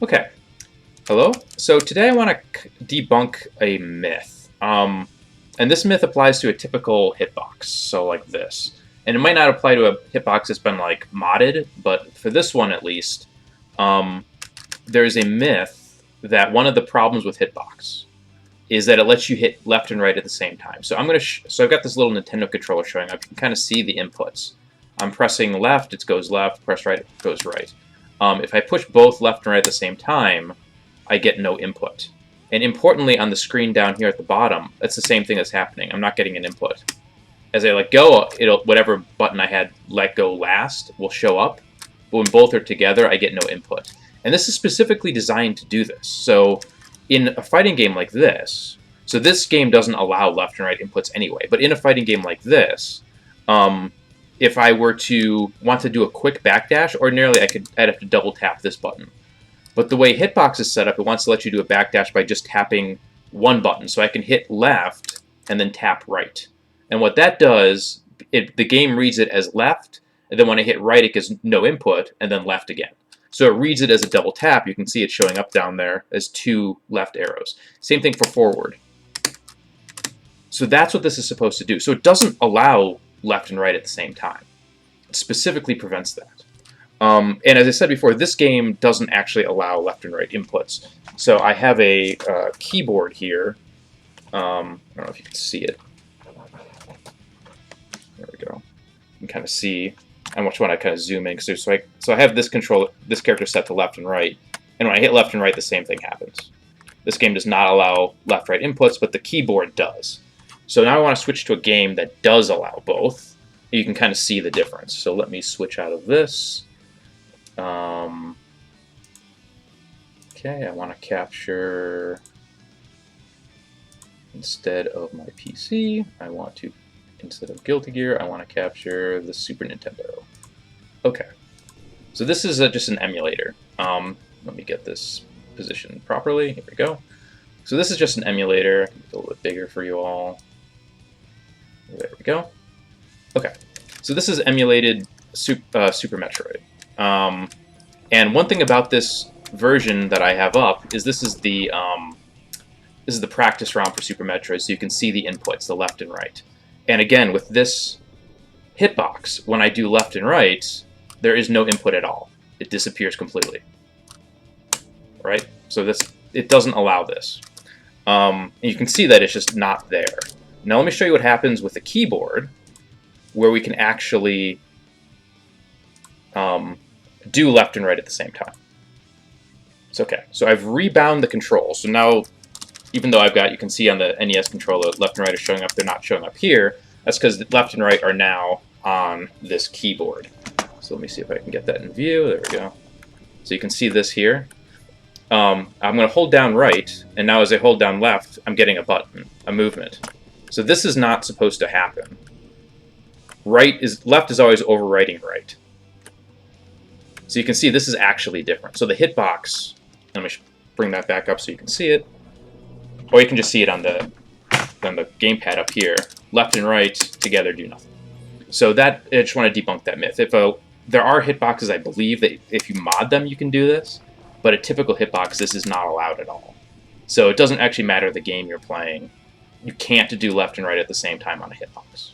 Okay, hello. So today I want to debunk a myth. And this myth applies to a typical hitbox, so like this. And it might not apply to a hitbox that's been like modded, but for this one at least, there's a myth that one of the problems with hitbox is that it lets you hit left and right at the same time. So I'm gonna. So I've got this little Nintendo controller showing up. You can kind of see the inputs. I'm pressing left, it goes left. Press right, it goes right. If I push both left and right at the same time, I get no input. And importantly, on the screen down here at the bottom, that's the same thing that's happening. I'm not getting an input. As I let go, whatever button I had let go last will show up. But when both are together, I get no input. And this is specifically designed to do this. So in a fighting game like this, so this game doesn't allow left and right inputs anyway, but in a fighting game like this, if I were to want to do a quick backdash, ordinarily I'd have to double tap this button. But the way Hitbox is set up, it wants to let you do a backdash by just tapping one button. So I can hit left and then tap right. And what that does, the game reads it as left, and then when I hit right, it gives no input, and then left again. So it reads it as a double tap. You can see it showing up down there as two left arrows. Same thing for forward. So that's what this is supposed to do. So it doesn't allow left and right at the same time. It specifically prevents that. And as I said before, this game doesn't actually allow left and right inputs. So I have a keyboard here. I don't know if you can see it. There we go. You can kind of see. I just want to kind of zoom in. So I have this character set to left and right. And when I hit left and right, the same thing happens. This game does not allow left-right inputs, but the keyboard does. So now I want to switch to a game that does allow both. You can kind of see the difference. So let me switch out of this. Okay, I want to capture, instead of my PC, instead of Guilty Gear, I want to capture the Super Nintendo. Okay, so this is just an emulator. Let me get this positioned properly. Here we go. So this is just an emulator. A little bit bigger for you all. There we go. Okay, so this is emulated Super Metroid. And one thing about this version that I have up is this is the practice round for Super Metroid, so you can see the inputs, the left and right. And again, with this hitbox, when I do left and right, there is no input at all. It disappears completely. Right? So it doesn't allow this. And you can see that it's just not there. Now let me show you what happens with the keyboard, where we can actually do left and right at the same time. So okay, so I've rebound the control. So now, even though you can see on the NES controller, left and right are showing up, they're not showing up here. That's because left and right are now on this keyboard. So let me see if I can get that in view. There we go. So you can see this here. I'm going to hold down right, and now as I hold down left, I'm getting a button, a movement. So this is not supposed to happen. Left is always overwriting right. So you can see this is actually different. So the hitbox, let me bring that back up so you can see it. Or you can just see it on the gamepad up here. Left and right together do nothing. So I just want to debunk that myth. There are hitboxes, I believe, that if you mod them, you can do this. But a typical hitbox, this is not allowed at all. So it doesn't actually matter the game you're playing. You can't do left and right at the same time on a hitbox.